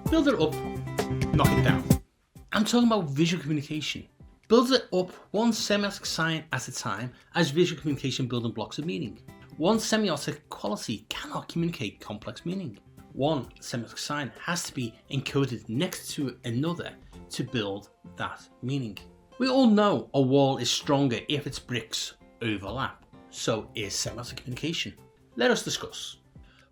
Build it up, knock it down. I'm talking about visual communication. Build it up one semiotic sign at a time as visual communication building blocks of meaning. One semiotic quality cannot communicate complex meaning. One semiotic sign has to be encoded next to another to build that meaning. We all know a wall is stronger if its bricks overlap. So is semiotic communication. Let us discuss.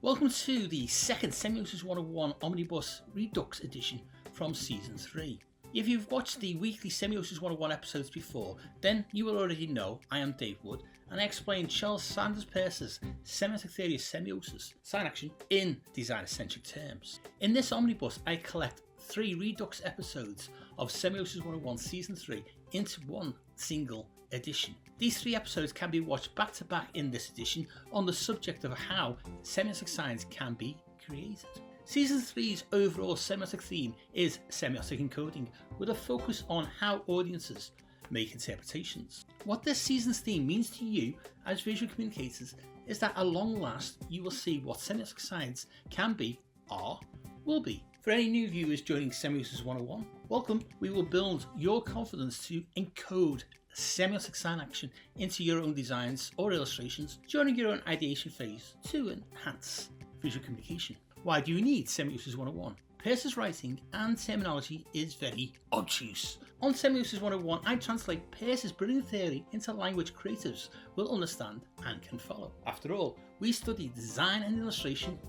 Welcome to the second Semiosis 101 Omnibus Redux edition from Season 3. If you've watched the weekly Semiosis 101 episodes before, then you will already know I am Dave Wood and I explain Charles Sanders Peirce's semiotic theory of semiosis, sign action, in design-centric terms. In this omnibus, I collect 3 Redux episodes of Semiosis 101 Season 3 into one single edition. These 3 episodes can be watched back to back in this edition on the subject of how semiotic signs can be created. Season 3's overall semiotic theme is semiotic encoding, with a focus on how audiences make interpretations. What this season's theme means to you as visual communicators is that at long last you will see what semiotic signs can be, are, will be. For any new viewers joining Semiosis 101, welcome. We will build your confidence to encode semiotic sign action into your own designs or illustrations during your own ideation phase to enhance visual communication. Why do you need Semiosis 101? Peirce's writing and terminology is very obtuse. On Semiosis 101, I translate Peirce's brilliant theory into language creatives will understand and can follow. After all, we study design and illustration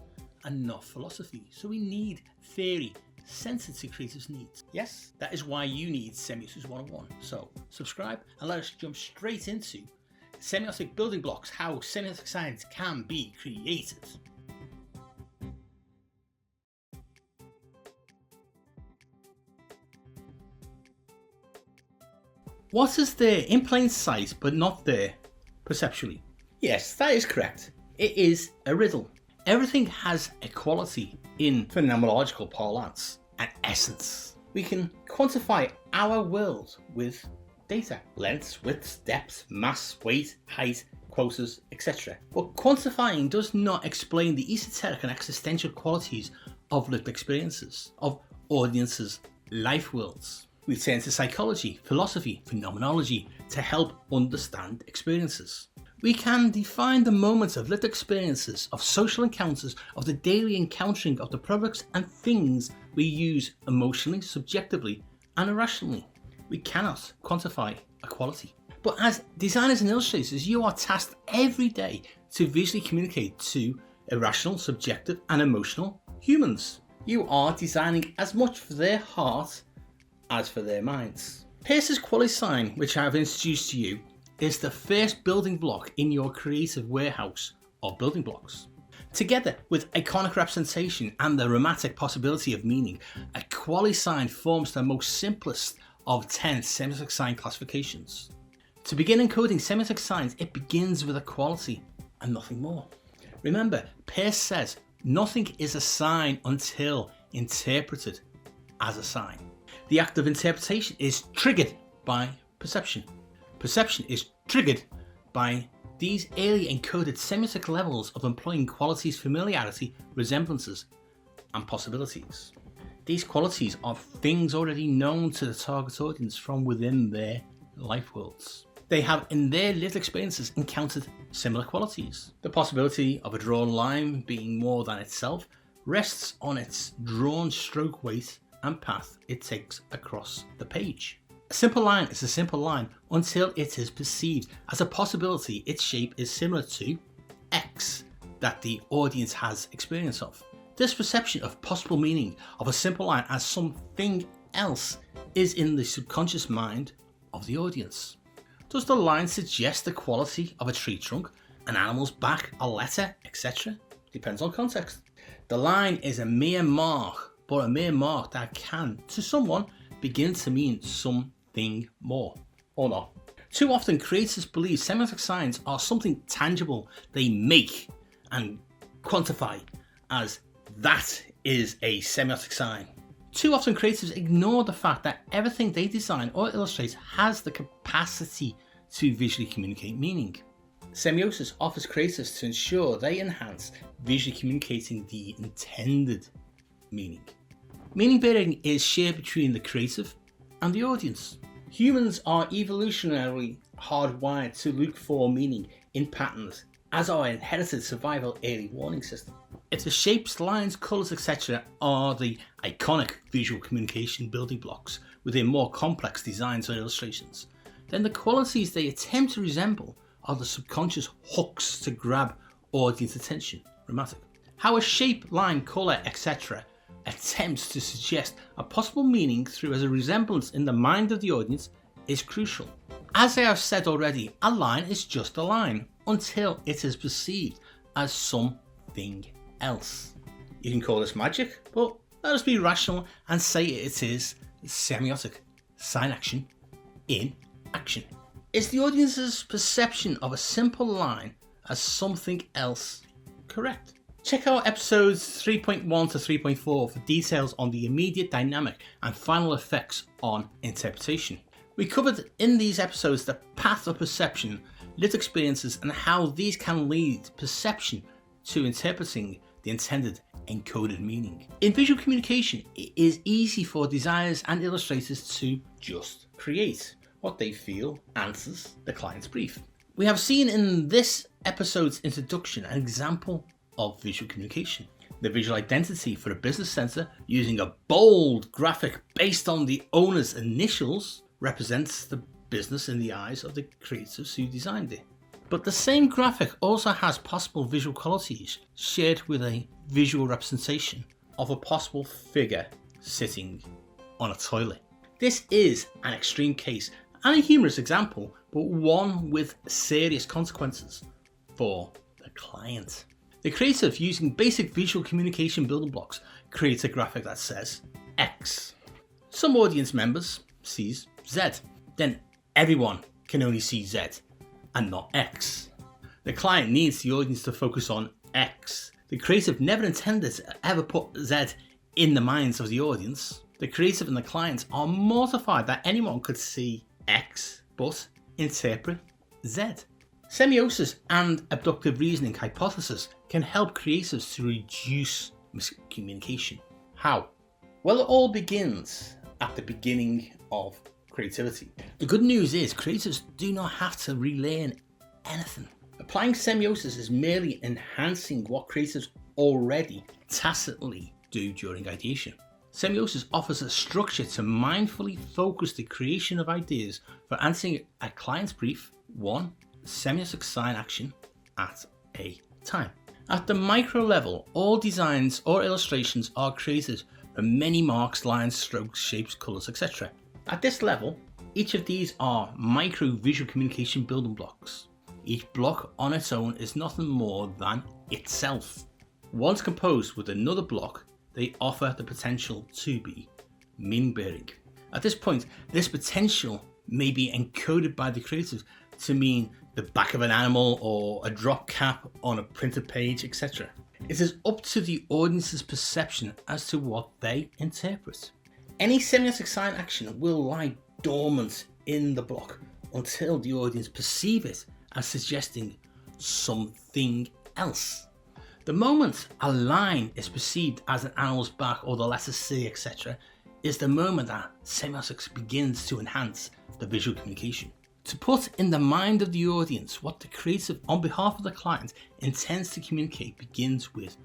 and not philosophy, so we need theory centered to creatives' needs. Yes, that is why you need Semiosis 101. So subscribe and let us jump straight into semiotic building blocks, how semiotic signs can be created. What is there in plain sight but not there perceptually? Yes, that is correct. It is a riddle. Everything has a quality in phenomenological parlance, an essence. We can quantify our world with data, lengths, widths, depths, mass, weight, height, quotas, etc. But quantifying does not explain the esoteric and existential qualities of lived experiences, of audiences' life worlds. We turn to psychology, philosophy, phenomenology to help understand experiences. We can define the moments of lived experiences, of social encounters, of the daily encountering of the products and things we use emotionally, subjectively, and irrationally. We cannot quantify a quality. But as designers and illustrators, you are tasked every day to visually communicate to irrational, subjective, and emotional humans. You are designing as much for their heart as for their minds. Peirce's quality sign, which I have introduced to you, is the first building block in your creative warehouse of building blocks. Together with iconic representation and the romantic possibility of meaning, a quality sign forms the most simplest of 10 semiotic sign classifications. To begin encoding semiotic signs, it begins with a quality and nothing more. Remember, Peirce says nothing is a sign until interpreted as a sign. The act of interpretation is triggered by perception. Perception is triggered by these early encoded semiotic levels of employing qualities, familiarity, resemblances, and possibilities. These qualities are things already known to the target audience from within their life worlds. They have in their lived experiences encountered similar qualities. The possibility of a drawn line being more than itself rests on its drawn stroke weight and path it takes across the page. A simple line is a simple line until it is perceived as a possibility its shape is similar to X that the audience has experience of. This perception of possible meaning of a simple line as something else is in the subconscious mind of the audience. Does the line suggest the quality of a tree trunk, an animal's back, a letter, etc.? Depends on context. The line is a mere mark, but a mere mark that can, to someone, begin to mean something more, or not. Too often creators believe semiotic signs are something tangible they make and quantify as that is a semiotic sign. Too often creators ignore the fact that everything they design or illustrate has the capacity to visually communicate meaning. Semiosis offers creators to ensure they enhance visually communicating the intended meaning. Meaning bearing is shared between the creative and the audience. Humans are evolutionarily hardwired to look for meaning in patterns as our inherited survival early warning system. If the shapes, lines, colours, etc. are the iconic visual communication building blocks within more complex designs or illustrations, then the qualities they attempt to resemble are the subconscious hooks to grab audience attention. Dramatic. How a shape, line, colour, etc. attempts to suggest a possible meaning through as a resemblance in the mind of the audience is crucial. As I have said already, a line is just a line until it is perceived as something else. You can call this magic, but let us be rational and say it is semiotic, sign action in action. Is the audience's perception of a simple line as something else correct? Check out episodes 3.1 to 3.4 for details on the immediate dynamic and final effects on interpretation. We covered in these episodes the path of perception, lived experiences, and how these can lead perception to interpreting the intended encoded meaning. In visual communication, it is easy for designers and illustrators to just create. What they feel answers the client's brief. We have seen in this episode's introduction an example of visual communication. The visual identity for a business center using a bold graphic based on the owner's initials represents the business in the eyes of the creatives who designed it. But the same graphic also has possible visual qualities shared with a visual representation of a possible figure sitting on a toilet. This is an extreme case and a humorous example, but one with serious consequences for the client. The creative, using basic visual communication building blocks, creates a graphic that says X. Some audience members sees Z. Then everyone can only see Z and not X. The client needs the audience to focus on X. The creative never intended to ever put Z in the minds of the audience. The creative and the client are mortified that anyone could see X but interpret Z. Semiosis and abductive reasoning hypothesis can help creatives to reduce miscommunication. How? Well, it all begins at the beginning of creativity. The good news is creatives do not have to relearn anything. Applying semiosis is merely enhancing what creatives already tacitly do during ideation. Semiosis offers a structure to mindfully focus the creation of ideas for answering a client's brief, one semiotic sign action at a time. At the micro level, all designs or illustrations are created from many marks, lines, strokes, shapes, colours, etc. At this level, each of these are micro visual communication building blocks. Each block on its own is nothing more than itself. Once composed with another block, they offer the potential to be meaning bearing. At this point, this potential may be encoded by the creative to mean the back of an animal or a drop cap on a printed page, etc. It is up to the audience's perception as to what they interpret. Any semiotic sign action will lie dormant in the block until the audience perceive it as suggesting something else. The moment a line is perceived as an animal's back or the letter C, etc., is the moment that semiotics begins to enhance the visual communication. To put in the mind of the audience what the creative on behalf of the client intends to communicate begins with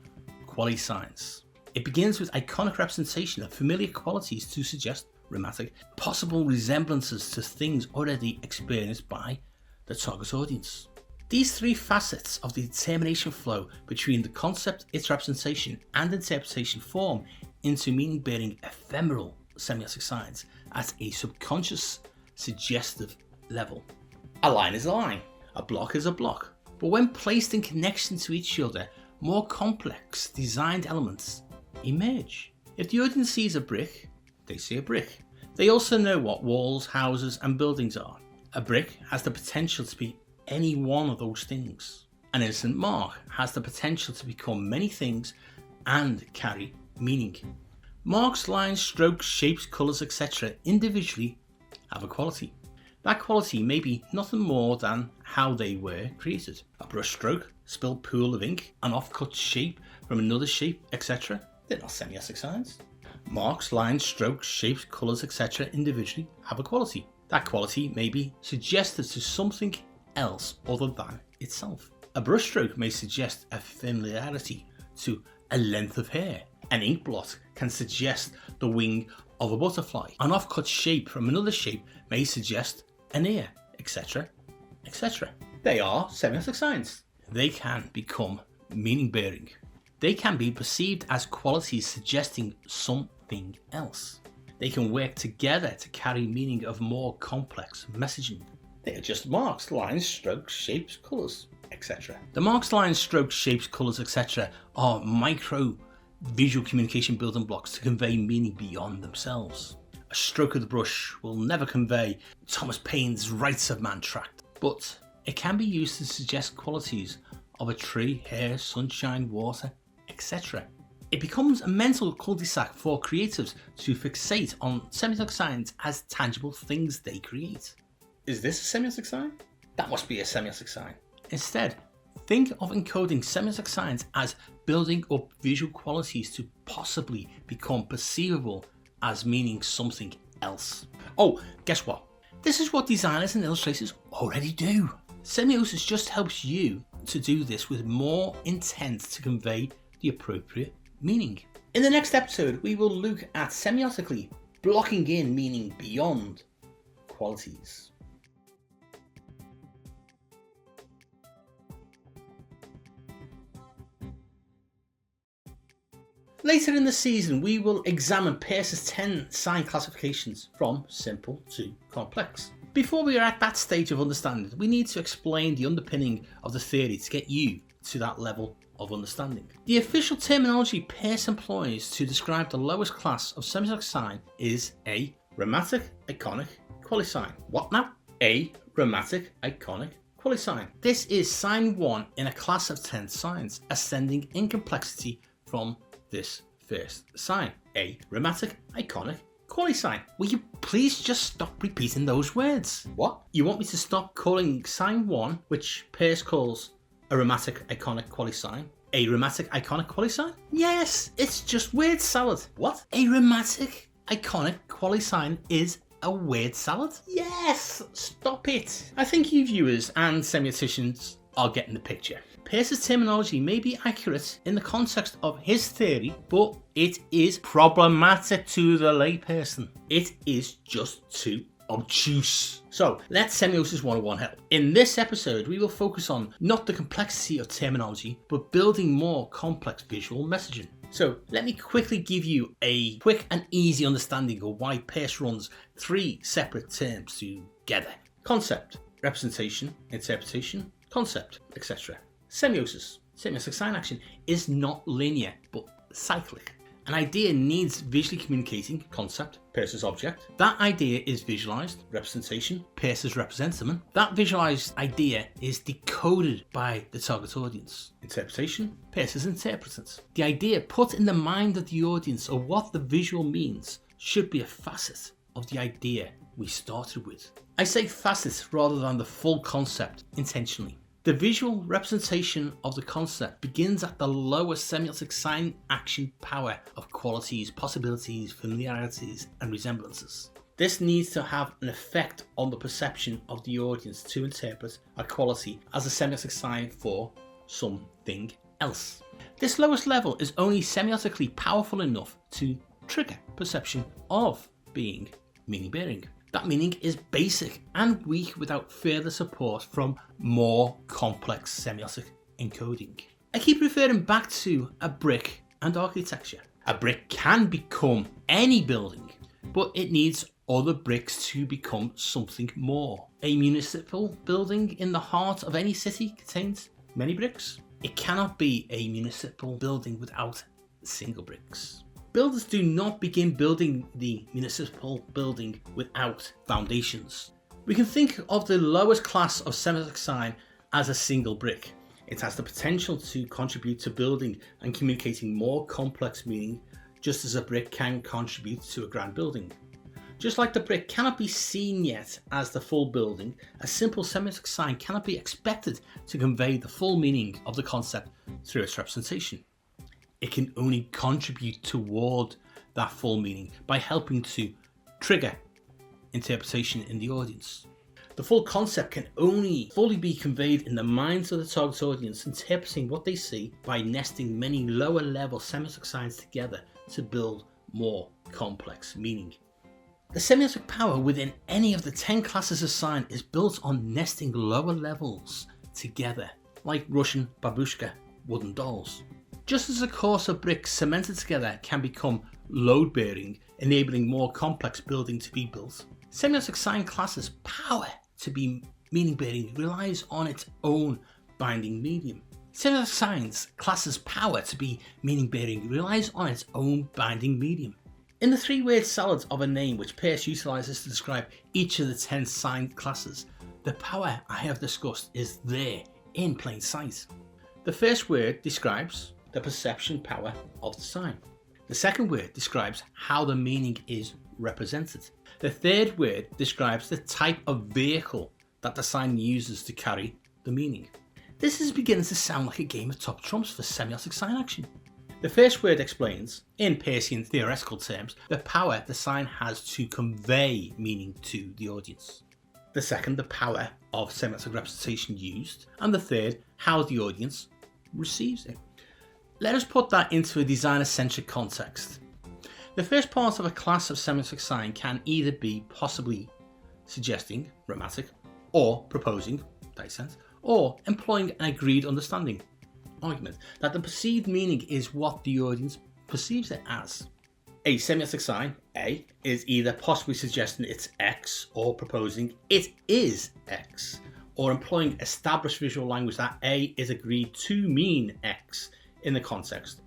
quality signs. It begins with iconic representation of familiar qualities to suggest dramatic possible resemblances to things already experienced by the target audience. These three facets of the determination flow between the concept, its representation, and interpretation form into meaning-bearing ephemeral semiotic signs at a subconscious suggestive level. A line is a line, a block is a block, but when placed in connection to each other, more complex designed elements emerge. If the audience sees a brick, they see a brick. They also know what walls, houses, and buildings are. A brick has the potential to be any one of those things. An innocent mark has the potential to become many things and carry meaning. Marks, lines, strokes, shapes, colours, etc. individually have a quality. That quality may be nothing more than how they were created. A brush stroke, spilled pool of ink, an off-cut shape from another shape, etc. They're not semiotic signs. Marks, lines, strokes, shapes, colours, etc. individually have a quality. That quality may be suggested to something else other than itself. A brushstroke may suggest a familiarity to a length of hair. An ink blot can suggest the wing of a butterfly. An offcut shape from another shape may suggest an ear, etc. etc. They are semiotic signs. They can become meaning-bearing. They can be perceived as qualities suggesting something else. They can work together to carry meaning of more complex messaging. They are just marks, lines, strokes, shapes, colours, etc. The marks, lines, strokes, shapes, colours, etc. are micro visual communication building blocks to convey meaning beyond themselves. A stroke of the brush will never convey Thomas Paine's Rights of Man tract, but it can be used to suggest qualities of a tree, hair, sunshine, water, etc. It becomes a mental cul-de-sac for creatives to fixate on semiotic signs as tangible things they create. Is this a semiotic sign? That must be a semiotic sign. Instead, think of encoding semiotic signs as building up visual qualities to possibly become perceivable as meaning something else. Oh, guess what? This is what designers and illustrators already do. Semiosis just helps you to do this with more intent to convey the appropriate meaning. In the next episode, we will look at semiotically blocking in meaning beyond qualities. Later in the season, we will examine Peirce's 10 sign classifications from simple to complex. Before we are at that stage of understanding, we need to explain the underpinning of the theory to get you to that level of understanding. The official terminology Peirce employs to describe the lowest class of semiotic sign is a rhematic iconic qualisign. What now? A rhematic iconic qualisign. This is sign 1 in a class of 10 signs, ascending in complexity from this first sign, a rhematic iconic qualisign. Will you please just stop repeating those words? What? You want me to stop calling sign 1, which Peirce calls a rhematic iconic qualisign, a rhematic iconic qualisign? Yes, it's just word salad. What? A rhematic iconic qualisign is a word salad? Yes, stop it. I think you viewers and semioticians are getting the picture. Peirce's terminology may be accurate in the context of his theory, but it is problematic to the layperson. It is just too obtuse. So let Semiosis 101 help. In this episode, we will focus on not the complexity of terminology, but building more complex visual messaging. So let me quickly give you a quick and easy understanding of why Peirce runs 3 separate terms together. Concept, representation, interpretation, concept, etc. Semiosis, semiotic sign action, is not linear but cyclic. An idea needs visually communicating concept, Peirce's object. That idea is visualized, representation, Peirce's representamen. That visualized idea is decoded by the target audience. Interpretation, Peirce's interpretant. The idea put in the mind of the audience of what the visual means should be a facet of the idea we started with. I say facet rather than the full concept intentionally. The visual representation of the concept begins at the lowest semiotic sign action power of qualities, possibilities, familiarities, and resemblances. This needs to have an effect on the perception of the audience to interpret a quality as a semiotic sign for something else. This lowest level is only semiotically powerful enough to trigger perception of being meaning-bearing. That meaning is basic and weak without further support from more complex semiotic encoding. I keep referring back to a brick and architecture. A brick can become any building, but it needs other bricks to become something more. A municipal building in the heart of any city contains many bricks. It cannot be a municipal building without single bricks. Builders do not begin building the municipal building without foundations. We can think of the lowest class of semiotic sign as a single brick. It has the potential to contribute to building and communicating more complex meaning, just as a brick can contribute to a grand building. Just like the brick cannot be seen yet as the full building, a simple semiotic sign cannot be expected to convey the full meaning of the concept through its representation. It can only contribute toward that full meaning by helping to trigger interpretation in the audience. The full concept can only fully be conveyed in the minds of the target audience, interpreting what they see by nesting many lower level semiotic signs together to build more complex meaning. The semiotic power within any of the 10 classes of sign is built on nesting lower levels together, like Russian babushka wooden dolls. Just as a course of bricks cemented together can become load bearing, enabling more complex building to be built, semiotic sign classes' power to be meaning bearing relies on its own binding medium. Semiotic signs classes' power to be meaning bearing relies on its own binding medium. In the 3-word salad of a name which Peirce utilizes to describe each of the 10 sign classes, the power I have discussed is there in plain sight. The first word describes the perception power of the sign. The second word describes how the meaning is represented. The third word describes the type of vehicle that the sign uses to carry the meaning. This is beginning to sound like a game of top trumps for semiotic sign action. The first word explains, in Peircean theoretical terms, the power the sign has to convey meaning to the audience. The second, the power of semiotic representation used. And the third, how the audience receives it. Let us put that into a designer-centric context. The first part of a class of semiotic sign can either be possibly suggesting, grammatic, or proposing, dissent, or employing an agreed understanding, argument, that the perceived meaning is what the audience perceives it as. A semiotic sign, A, is either possibly suggesting it's X or proposing it is X, or employing established visual language that A is agreed to mean X in the context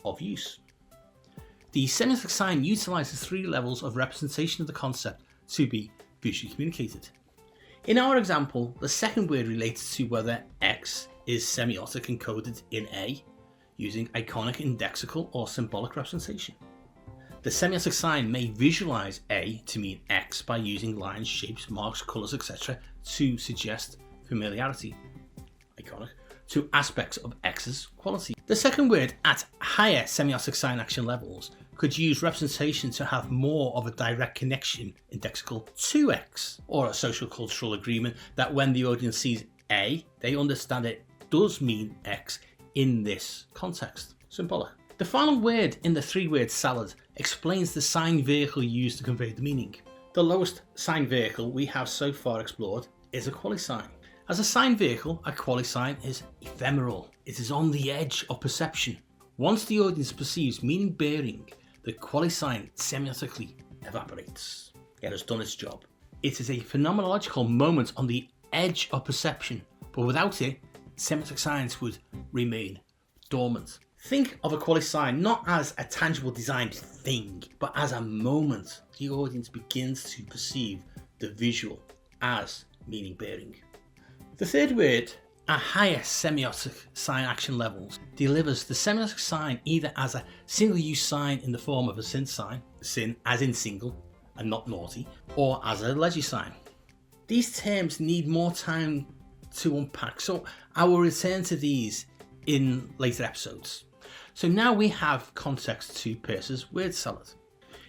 of use. The semiotic sign utilizes 3 levels of representation of the concept to be visually communicated. In our example, the second word relates to whether X is semiotic encoded in A, using iconic, indexical, or symbolic representation. The semiotic sign may visualize A to mean X by using lines, shapes, marks, colours, etc. to suggest familiarity, iconic, to aspects of X's quality. The second word at higher semiotic sign action levels could use representation to have more of a direct connection, indexical, to X, or a social cultural agreement that when the audience sees A, they understand it does mean X in this context, symbolic. The final word in the 3-word salad explains the sign vehicle used to convey the meaning. The lowest sign vehicle we have so far explored is a quasi-sign. As a sign vehicle, a quasi-sign is ephemeral. It is on the edge of perception. Once the audience perceives meaning bearing, the quasi-sign semiotically evaporates. It has done its job. It is a phenomenological moment on the edge of perception, but without it, semiotic signs would remain dormant. Think of a quasi-sign not as a tangible designed thing, but as a moment the audience begins to perceive the visual as meaning bearing. The third word, at higher semiotic sign action levels, delivers the semiotic sign either as a single-use sign in the form of a sin sign, sin as in single and not naughty, or as a leggy sign. These terms need more time to unpack, so I will return to these in later episodes. So now we have context to Peirce's word salad.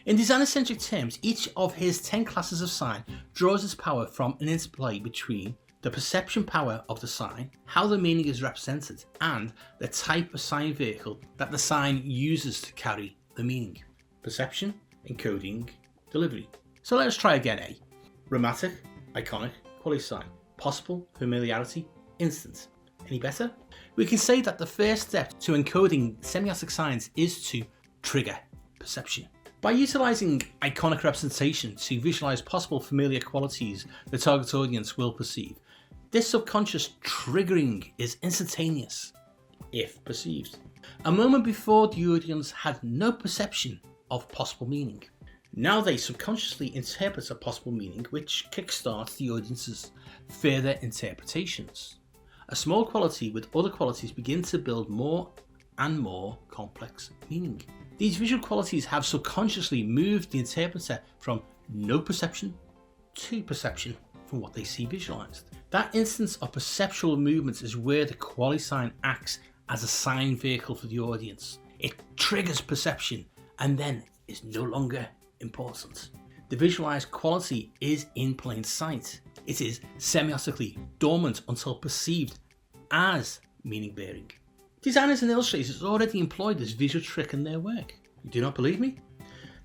In designer-centric terms, each of his 10 classes of sign draws its power from an interplay between the perception power of the sign, how the meaning is represented, and the type of sign vehicle that the sign uses to carry the meaning. Perception, encoding, delivery. So let us try again. A. Grammatic, iconic, quasi-sign. Possible, familiarity, instant. Any better? We can say that the first step to encoding semiotic signs is to trigger perception. By utilizing iconic representation to visualize possible familiar qualities the target audience will perceive, this subconscious triggering is instantaneous, if perceived. A moment before, the audience had no perception of possible meaning. Now they subconsciously interpret a possible meaning, which kickstarts the audience's further interpretations. A small quality with other qualities begin to build more and more complex meaning. These visual qualities have subconsciously moved the interpreter from no perception to perception from what they see visualized. That instance of perceptual movements is where the quasi-sign acts as a sign vehicle for the audience. It triggers perception and then is no longer important. The visualized quality is in plain sight. It is semiotically dormant until perceived as meaning-bearing. Designers and illustrators already employ this visual trick in their work. You do not believe me?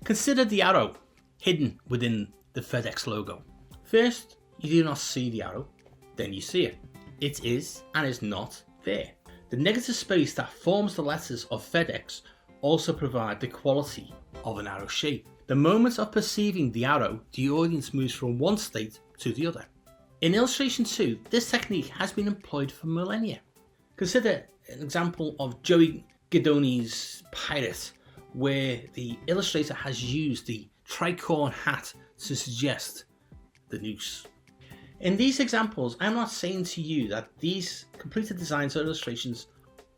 Consider the arrow hidden within the FedEx logo. First, you do not see the arrow, then you see it. It is and is not there. The negative space that forms the letters of FedEx also provide the quality of an arrow shape. The moment of perceiving the arrow, the audience moves from one state to the other. In illustration 2, this technique has been employed for millennia. Consider an example of Joey Guidoni's Pirate, where the illustrator has used the tricorn hat to suggest the noose. In these examples, I'm not saying to you that these completed designs or illustrations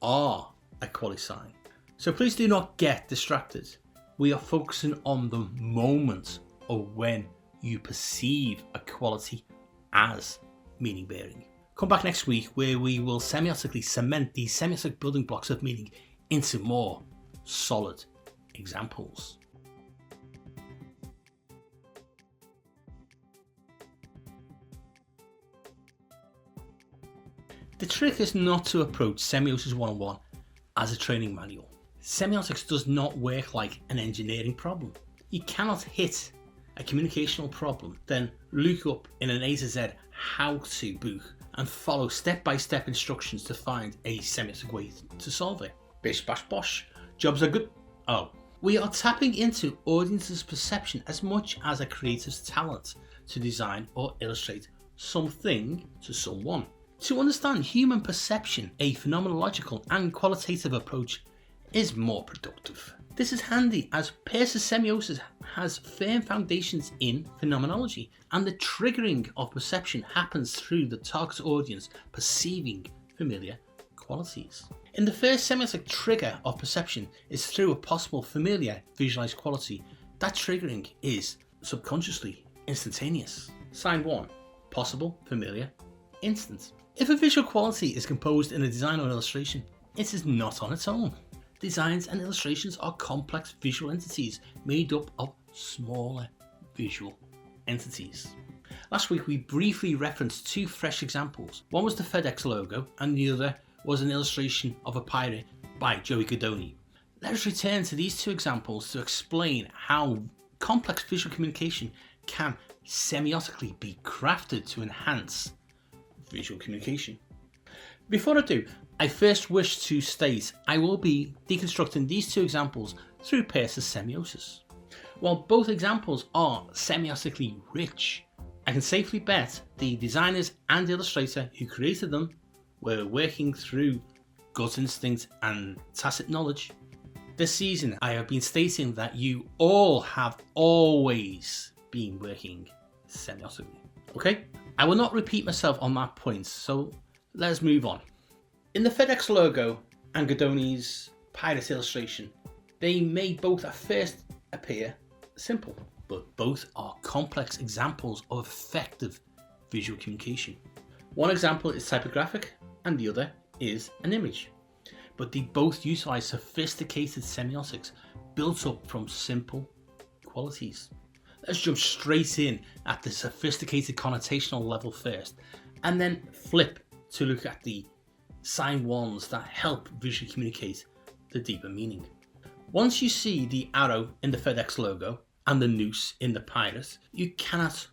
are a quality sign. So please do not get distracted. We are focusing on the moment of when you perceive a quality as meaning bearing. Come back next week where we will semiotically cement these semiotic building blocks of meaning into more solid examples. The trick is not to approach Semiosis 101 as a training manual. Semiotics does not work like an engineering problem. You cannot hit a communicational problem, then look up in an A to Z how-to book and follow step-by-step instructions to find a semiotic way to solve it. Bish bash bosh, jobs are good. Oh. We are tapping into audience's perception as much as a creative's talent to design or illustrate something to someone. To understand human perception, a phenomenological and qualitative approach is more productive. This is handy as Peirce's semiosis has firm foundations in phenomenology, and the triggering of perception happens through the target audience perceiving familiar qualities. In the first semiotic trigger of perception is through a possible familiar visualized quality. That triggering is subconsciously instantaneous. Sign 1. Possible, familiar, instant. If a visual quality is composed in a design or illustration, it is not on its own. Designs and illustrations are complex visual entities made up of smaller visual entities. Last week we briefly referenced two fresh examples. One was the FedEx logo and the other was an illustration of a pirate by Joey Guidoni. Let us return to these two examples to explain how complex visual communication can semiotically be crafted to enhance visual communication. Before I do, I first wish to state I will be deconstructing these two examples through Peirce's semiosis. While both examples are semiotically rich, I can safely bet the designers and illustrator who created them were working through gut instinct and tacit knowledge. This season I have been stating that you all have always been working semiotically. Okay? I will not repeat myself on that point, so let's move on. In the FedEx logo and Guidoni's pirate illustration, they may both at first appear simple, but both are complex examples of effective visual communication. One example is typographic and the other is an image, but they both utilize sophisticated semiotics built up from simple qualities. Let's jump straight in at the sophisticated connotational level first, and then flip to look at the sign ones that help visually communicate the deeper meaning. Once you see the arrow in the FedEx logo and the noose in the pirate, you cannot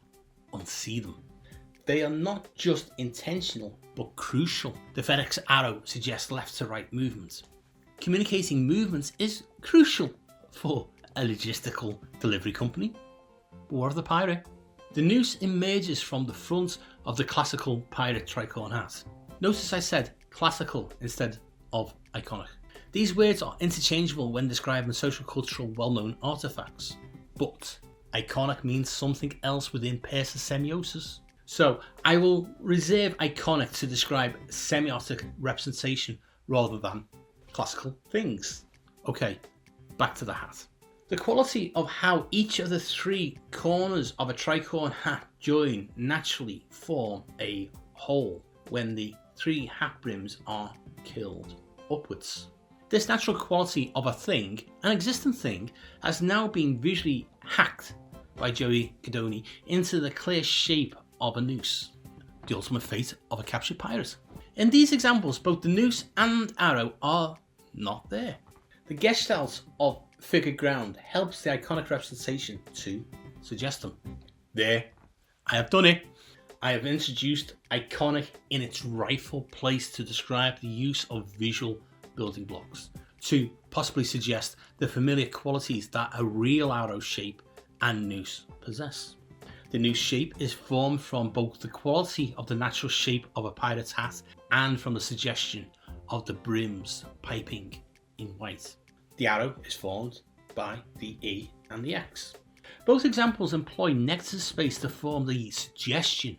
unsee them. They are not just intentional, but crucial. The FedEx arrow suggests left to right movement. Communicating movements is crucial for a logistical delivery company. What of the pirate? The noose emerges from the front of the classical pirate tricorn hat. Notice I said classical instead of iconic. These words are interchangeable when describing social cultural well-known artifacts, but iconic means something else within Peirce's semiosis. So I will reserve iconic to describe semiotic representation rather than classical things. Okay, back to the hat. The quality of how each of the three corners of a tricorn hat join naturally form a whole when the three hat brims are curled upwards. This natural quality of a thing, an existing thing, has now been visually hacked by Joey Cadoni into the clear shape of a noose, the ultimate fate of a captured pirate. In these examples, both the noose and arrow are not there. The gestalt of figured ground helps the iconic representation to suggest them. There, I have done it. I have introduced iconic in its rightful place to describe the use of visual building blocks, to possibly suggest the familiar qualities that a real arrow shape and noose possess. The noose shape is formed from both the quality of the natural shape of a pirate's hat and from the suggestion of the brims piping in white. The arrow is formed by the E and the X. Both examples employ negative space to form the suggestion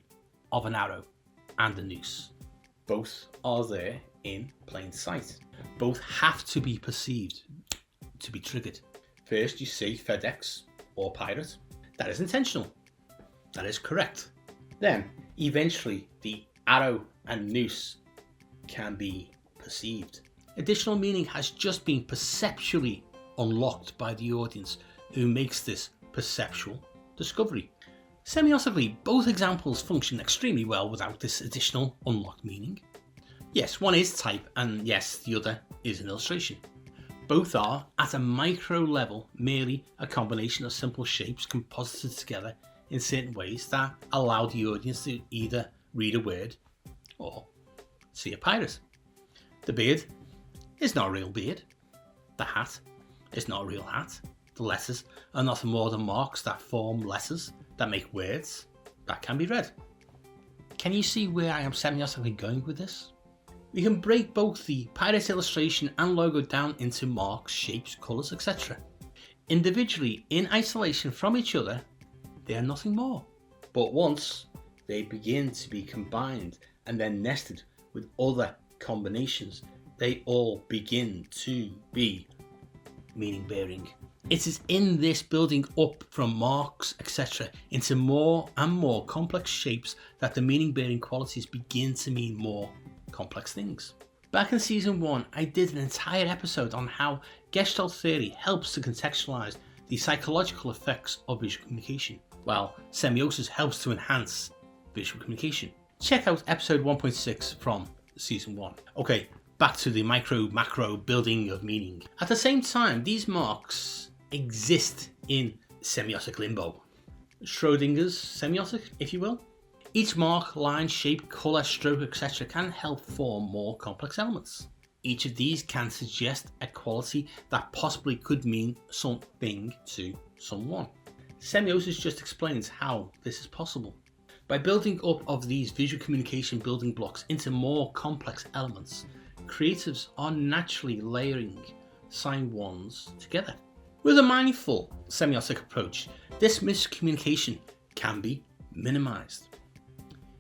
of an arrow and a noose. Both are there in plain sight. Both have to be perceived to be triggered. First you see FedEx or pirate. That is intentional. That is correct. Then eventually the arrow and noose can be perceived. Additional meaning has just been perceptually unlocked by the audience who makes this perceptual discovery. Semiotically, both examples function extremely well without this additional unlocked meaning. Yes, one is type and yes, the other is an illustration. Both are, at a micro level, merely a combination of simple shapes composited together in certain ways that allow the audience to either read a word or see a pirate. The beard is not a real beard. The hat is not a real hat. The letters are nothing more than marks that form letters that make words that can be read. Can you see where I am semiotically going with this? We can break both the pirate illustration and logo down into marks, shapes, colours, etc. Individually, in isolation from each other, they are nothing more. But once they begin to be combined and then nested with other combinations, they all begin to be meaning bearing. It is in this building up from marks, etc., into more and more complex shapes that the meaning bearing qualities begin to mean more complex things. Back in season 1, I did an entire episode on how Gestalt theory helps to contextualize the psychological effects of visual communication, while semiosis helps to enhance visual communication. Check out episode 1.6 from season 1. Okay, back to the macro building of meaning. At the same time, these marks exist in semiotic limbo. Schrodinger's semiotic, if you will. Each mark, line, shape, colour, stroke, etc. can help form more complex elements. Each of these can suggest a quality that possibly could mean something to someone. Semiosis just explains how this is possible. By building up of these visual communication building blocks into more complex elements, creatives are naturally layering sign ones together. With a mindful semiotic approach, this miscommunication can be minimized.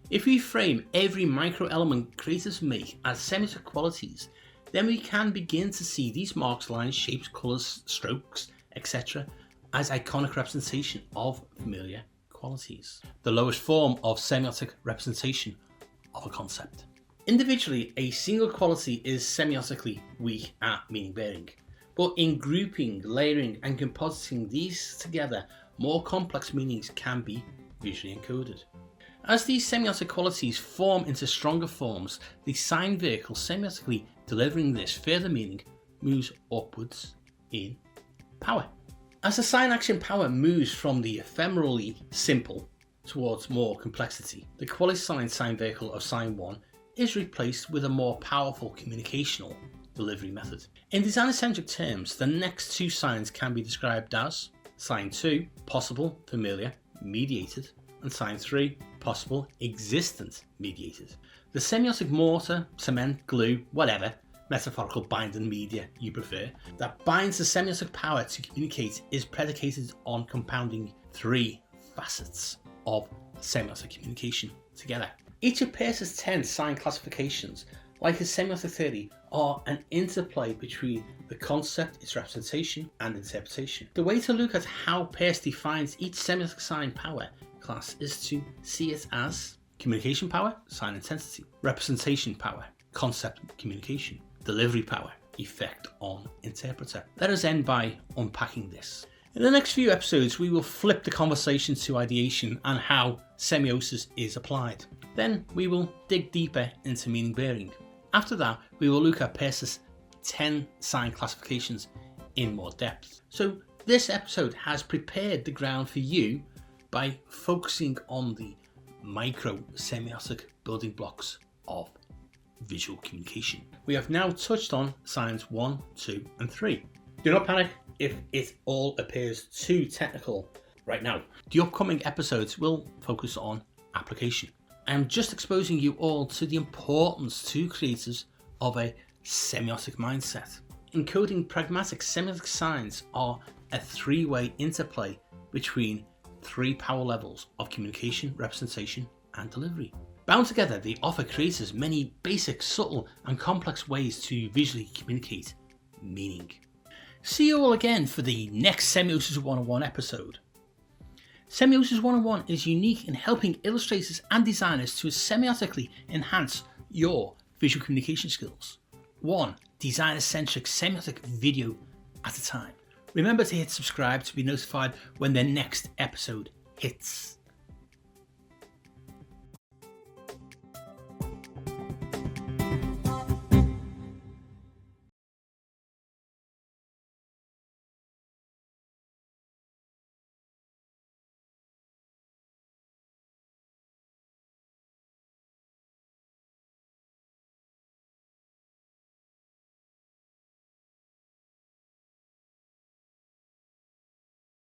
If we frame every micro element creatives make as semiotic qualities, then we can begin to see these marks, lines, shapes, colours, strokes, etc. as iconic representation of familiar qualities. The lowest form of semiotic representation of a concept. Individually, a single quality is semiotically weak at meaning bearing, but in grouping, layering and compositing these together, more complex meanings can be visually encoded. As these semiotic qualities form into stronger forms, the sign vehicle semiotically delivering this further meaning moves upwards in power. As the sign action power moves from the ephemerally simple towards more complexity, the quasi sign vehicle of sign 1 is replaced with a more powerful communicational delivery method. In design-centric terms, the next two signs can be described as sign 2, possible, familiar, mediated, and sign 3, possible, existent, mediated. The semiotic mortar, cement, glue, whatever, metaphorical binding media you prefer, that binds the semiotic power to communicate is predicated on compounding 3 facets of semiotic communication together. Each of Peirce's 10 sign classifications, like his semiotic theory, are an interplay between the concept, its representation, and interpretation. The way to look at how Peirce defines each semiotic sign power class is to see it as communication power, sign intensity, representation power, concept communication, delivery power, effect on interpreter. Let us end by unpacking this. In the next few episodes, we will flip the conversation to ideation and how semiosis is applied. Then we will dig deeper into meaning bearing. After that, we will look at Peirce's 10 sign classifications in more depth. So this episode has prepared the ground for you by focusing on the micro semiotic building blocks of visual communication. We have now touched on signs 1, 2 and 3. Do not panic if it all appears too technical right now. The upcoming episodes will focus on application. I am just exposing you all to the importance to creators of a semiotic mindset. Encoding pragmatic semiotic signs are a three-way interplay between 3 power levels of communication, representation and delivery. Bound together, they offer creators many basic, subtle and complex ways to visually communicate meaning. See you all again for the next Semiosis 101 episode. Semiosis 101 is unique in helping illustrators and designers to semiotically enhance your visual communication skills. One designer-centric semiotic video at a time. Remember to hit subscribe to be notified when the next episode hits.